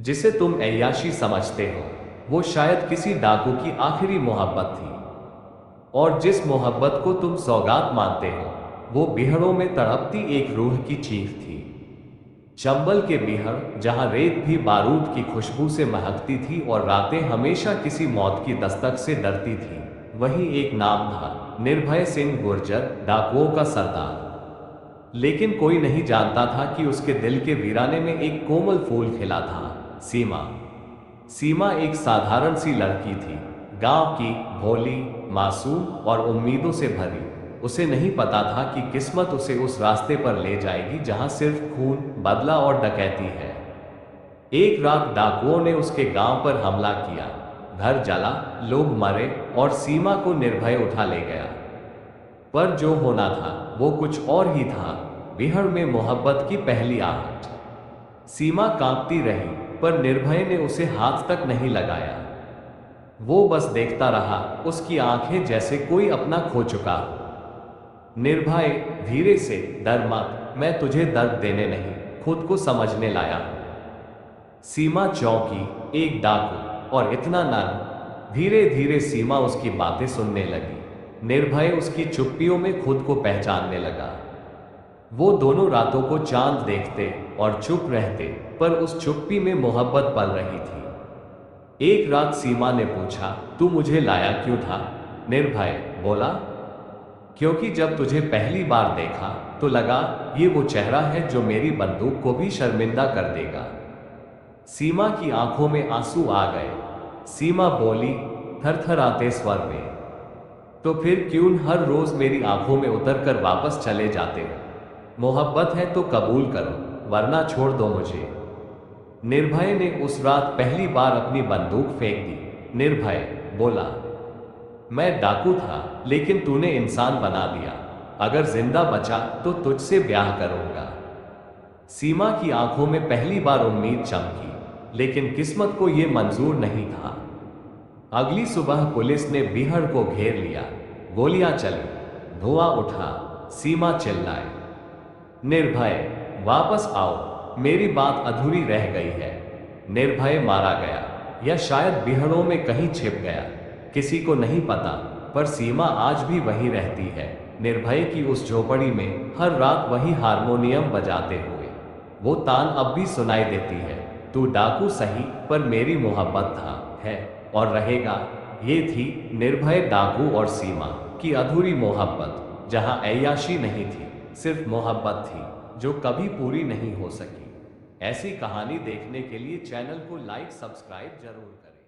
जिसे तुम ऐयाशी समझते हो, वो शायद किसी डाकू की आखिरी मोहब्बत थी। और जिस मोहब्बत को तुम सौगात मानते हो, वो बिहड़ों में तड़पती एक रूह की चीख थी। चंबल के बिहड़, जहां रेत भी बारूद की खुशबू से महकती थी और रातें हमेशा किसी मौत की दस्तक से डरती थी, वहीं एक नाम था, निर्भय सिंह गुर्जर, डाकुओं का सरदार। लेकिन कोई नहीं जानता था कि उसके दिल के वीराने में एक कोमल फूल खिला था, सीमा। सीमा एक साधारण सी लड़की थी, गांव की, भोली, मासूम और उम्मीदों से भरी। उसे नहीं पता था कि किस्मत उसे उस रास्ते पर ले जाएगी जहां सिर्फ खून, बदला और डकैती है। एक रात डाकुओं ने उसके गांव पर हमला किया। घर जला, लोग मरे और सीमा को निर्भय उठा ले गया। पर जो होना था वो कुछ और ही था, बिहड़ में मोहब्बत की पहली आहट। सीमा कांपती रही, पर निर्भय ने उसे हाथ तक नहीं लगाया। वो बस देखता रहा, उसकी आंखें जैसे कोई अपना खो चुका हो। निर्भय, धीरे से, डर मत, मैं तुझे दर्द देने नहीं, खुद को समझने लाया हूं। सीमा चौंकी, एक डाकू, और इतना नर्म। धीरे धीरे सीमा उसकी बातें सुनने लगी। निर्भय उसकी चुप्पियों में खुद को पहचानने लगा। वो दोनों रातों को चांद देखते और चुप रहते, पर उस चुप्पी में मोहब्बत पल रही थी। एक रात सीमा ने पूछा, तू मुझे लाया क्यों था? निर्भय बोला, क्योंकि जब तुझे पहली बार देखा तो लगा ये वो चेहरा है जो मेरी बंदूक को भी शर्मिंदा कर देगा। सीमा की आंखों में आंसू आ गए। सीमा बोली, थरथराते स्वर में, तो फिर क्यों हर रोज मेरी आंखों में उतरकर वापस चले जाते हो? मोहब्बत है तो कबूल करो, वरना छोड़ दो मुझे। निर्भय ने उस रात पहली बार अपनी बंदूक फेंक दी। निर्भय बोला, मैं डाकू था, लेकिन तूने इंसान बना दिया। अगर जिंदा बचा तो तुझसे ब्याह करूंगा। सीमा की आंखों में पहली बार उम्मीद चमकी, लेकिन किस्मत को यह मंजूर नहीं था। अगली सुबह पुलिस ने बिहड़ को घेर लिया। गोलियां चली, धुआं उठा, सीमा चिल्लाए, निर्भय वापस आओ, मेरी बात अधूरी रह गई है। निर्भय मारा गया, या शायद बिहड़ों में कहीं छिप गया, किसी को नहीं पता। पर सीमा आज भी वहीं रहती है, निर्भय की उस झोपड़ी में, हर रात वही हारमोनियम बजाते हुए। वो तान अब भी सुनाई देती है, तू डाकू सही, पर मेरी मोहब्बत था, है और रहेगा। ये थी निर्भय, डाकू और सीमा की अधूरी मोहब्बत, जहां ऐयाशी नहीं थी, सिर्फ मोहब्बत थी, जो कभी पूरी नहीं हो सकी। ऐसी कहानी देखने के लिए चैनल को लाइक, सब्सक्राइब जरूर करें।